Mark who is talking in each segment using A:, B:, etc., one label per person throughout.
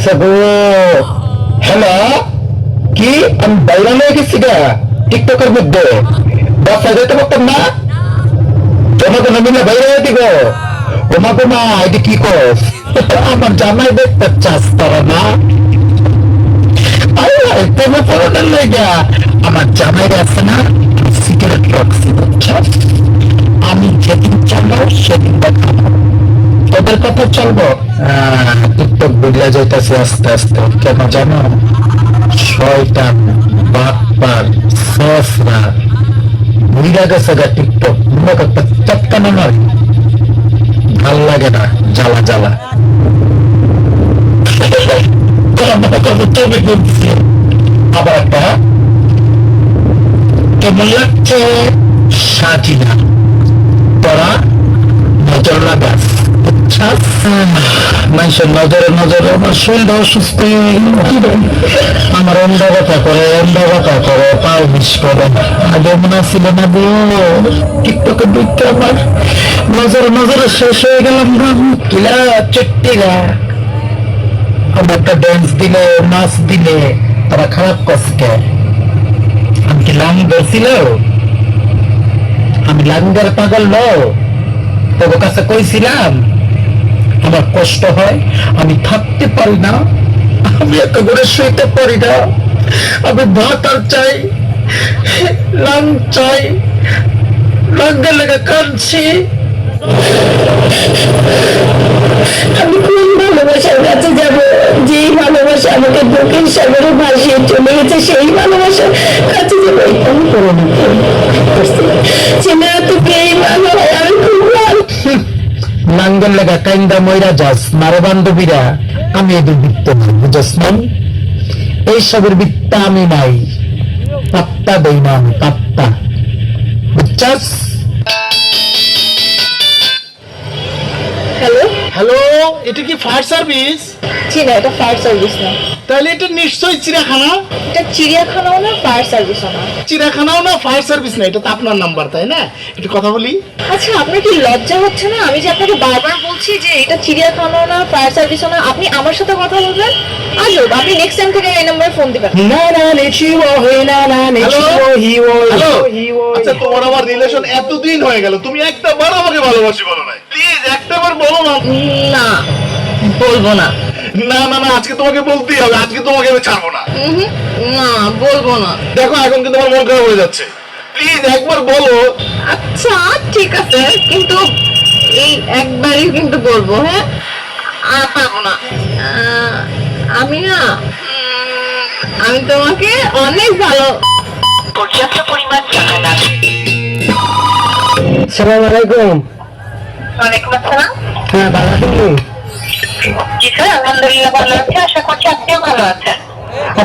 A: গেছে গো। হ্যালো, কি আমি বাইরে হয়ে গেছি গা টিকটকের মধ্যে, বাসা যেতে পারতাম না, তোমাকে নমিনে বাইরে হয়ে দিব। তোমাকে মা এটা কি কস? আমার জামাই দেখতে চাস তারা না? প্রেমে পড়ানোর লেগা আমার জামাই আছে না, সিগারেট রাখছি বুঝছস, আমি যেদিন চালাও সেদিন দেখাবো। তোদের কথা চলবো। টিকটক বুঝলা যাইতেছে আস্তে আস্তে, কেন জানো? শয়তান বাটপার সসরা বুঝলা গেছে গা টিকটক, মনে করতে চটকানো নয়, ভাল লাগে না, জ্বালা জ্বালা। আবার একটা কেমন লাগছে সাজিনা, তোরা নজর লাগাস মানুষের নজরে নজরে আমার শরীরটা অসুস্থ, আমার অন্ধ ব্যথা করে, পাও মিস করে। আগে মনে ছিল না গো, টিকটকে ঢুকতে আমার নজরে নজরে শেষ হয়ে গেলাম। কিলা চট্টিরা আমার একটা ড্যান্স দিলে, নাচ দিলে তারা খারাপ কষ্টে। আমি কি লাং ধরছিল? আমি লাঙ্গার পাগল ন, তোর কাছে কইছিলাম আমার কষ্ট হয়, আমি থাকতে পারি না, আমি একেবারে শুইতে পারি না, আমি ভাত আর চাই, লাং চাই, লাঙ্গা লেগে কাঁদছি। আমি কোন ভালোবাসার কাছে যাব, যেই ভালোবাসা আমাকে বুকের সাগরে ভাসিয়ে চলে গেছে, সেই ভালোবাসার কাছে যাবো? আমি করো না, ছেলেরা তো কেই ভালো হয়, আমি খুব ভালো। নাঙ্গল লেগা কাইন্দা ময়রা যাস মারো বান্ধবীরা, আমি এদের বৃত্ত নাই, বুঝস না? এইসবের বৃত্তা আমি নাই, পাত্তা দেই না আমি, পাত্তা, বুঝছাস?
B: হ্যালো
C: হ্যালো, এটা কি ফায়ার সার্ভিস?
B: জি না, এটা ফায়ার সার্ভিস না।
C: তাহলে এটা নিশ্চয়ই চিড়িয়াখানা।
B: এটা চিড়িয়াখানাও না, ফায়ার সার্ভিসও না।
C: চিড়িয়াখানাও না, ফায়ার সার্ভিস না, এটা তো আপনার নাম্বার তাই না? একটু কথা বলি।
B: আচ্ছা, আপনার কি লজ্জা হচ্ছে না? আমি যে আপনাকে বারবার বলছি যে এটা চিড়িয়াখানাও না, ফায়ার সার্ভিসও না, আপনি আমার সাথে কথা বলবেন? আজব, আপনি নেক্সট টাইম থেকে এই নম্বরে ফোন দিবেন।
C: হ্যালো, আচ্ছা তোমার আমার রিলেশন এতদিন হয়ে গেল, তুমি একটা বার আমাকে ভালোবাসি বলো না, প্লিজ একটা বার বলো না।
B: না, বলবো না।
C: না না না, আজকে তোমাকে বলতেই হবে, আজকে তোমাকে আমি ছাড়বো না।
B: না, বলবো না।
C: দেখো এখন কিন্তু আমার মন খারাপ হয়ে যাচ্ছে, প্লিজ একবার বলো।
B: আচ্ছা ঠিক আছে, কিন্তু এই একবারই কিন্তু বলবো, হ্যাঁ? আর পারবো না। আমি না, আমি তোমাকে অনেক ভালো। পর্যাপ্ত পরিমাণ টাকা না।
A: সালাম আলাইকুম।
B: ওয়ালাইকুম আসসালাম।
A: হ্যাঁ, ভালো আছেন?
B: জি স্যার, আলহামদুলিল্লাহ ভালো আছি, আশা করছি আপনিও ভালো আছেন।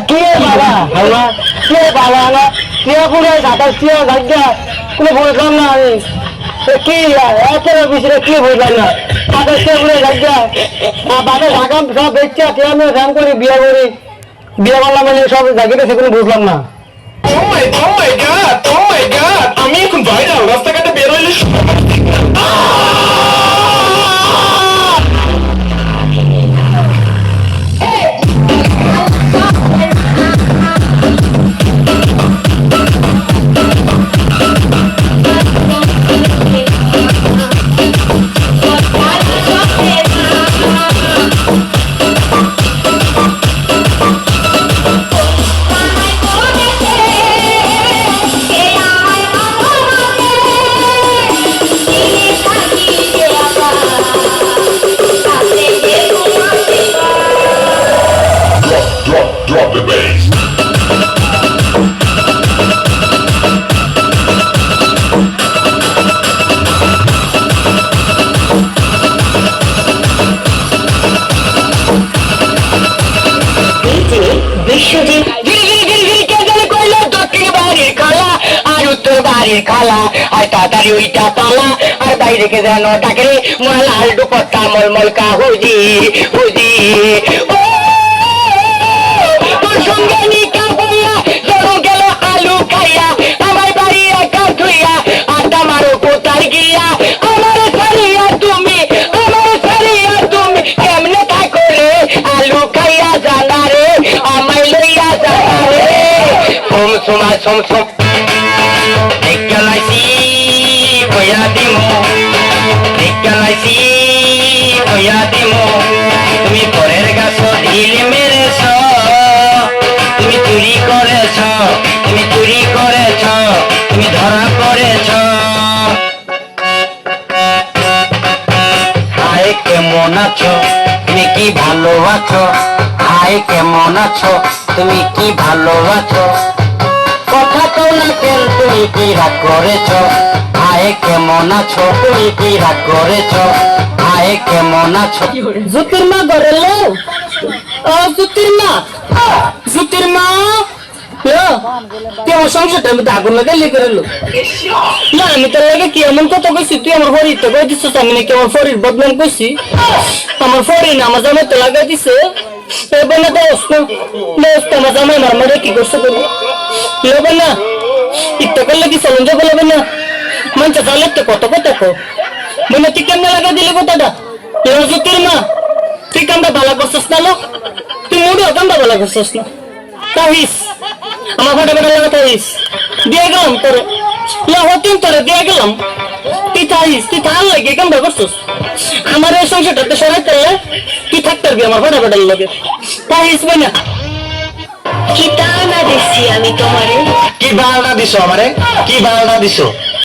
A: কে বাবা আল্লাহ, কে বাবা আল্লাহ, কে পুরো ঢাকার কে গাজ্জা কোনো বুঝলাম না আমি, কি একের বিষয়ে কি বুঝলাম না, ঢাকার কে পুরো গাজ্জা, বাবা ঢাকা সব বেচছে, কে আমি কাম করি, বিয়ে করি, বিয়ে করলাম মানে সব জায়গাটা সেগুলো বুঝলাম না।
C: আমি এখন ভাইরাল, রাস্তাঘাটে বেরোইলে drop the bass.
B: বিশ্বজিৎ খালা আর তাড়াতাড়ি ওইটা পালা, আর বাইরে কে যেন ডাকে লাল দুপট্টা মলমল কা হুজি হুজি, ও তোর সঙ্গে নিকা হইয়া জড়ো গেল আলু খাইয়া, আমার বাড়ি একা ধুইয়া আড্ডা মারো কোথায় গিয়া, আমার ছাড়িয়া তুমি কেমনে থাকো রে আলু খাইয়া
D: তোমার সমসম দেখালাইছি কইয়া দিমু দেখালাইছি কইয়া দিমু তুমি পরের গাছ ঢিল মেরেছ তুমি চুরি করেছ তুমি চুরি করেছ তুমি ধরা পড়েছ হায় কেমন আছো তুমি কি ভালো আছো হায় কেমন আছো তুমি কি ভালো আছো কথা তো না কেন তুমি কি রাগ করেছ হায় কেমন আছো তুমি কি রাগ করেছ হায় কেমন আছো
E: জুতির মা ঘরে লো ও জুতির মা তুই আমার সংসারটা আমি আগুন লাগে লিখে লো না আমি তোর লাগে কি এমন কথা কইছি তুই আমার ফরির তো কই দিছিস আমি নাকি আমার ফরির বদনাম কইছি আমার ফরি না আমার জামাই তো লাগাই দিছে এবার না দোস্ত আমার জামাই আমার মারে কি করছে করবো লেবে না ইত্যা করলে কি চলন যাবো লেবে না মঞ্চ চালের তো কত কথা কো মনে তুই কেমনে লাগাই দিলি কথাটা জুতির মা তুই কামটা ভালো করছিস না লোক তুই মুড়িও কামটা ভালো করছিস না তাহিস আমার ফাটা ফাটা লাগা তাহিস দিয়ে গেলাম তোরে হতিন তোরে দিয়ে গেলাম তুই তাহিস তুই থাল লাগে কামটা করছিস আমার এই সংসারটাতে সরাই করলে তুই থাকতে পারবি আমার ফাটা ফাটার লাগে তাহিস বই না
B: কি তা না দেখছি আমি তোমারে
D: কি বালনা দিছো আমারে কি বালনা দিছো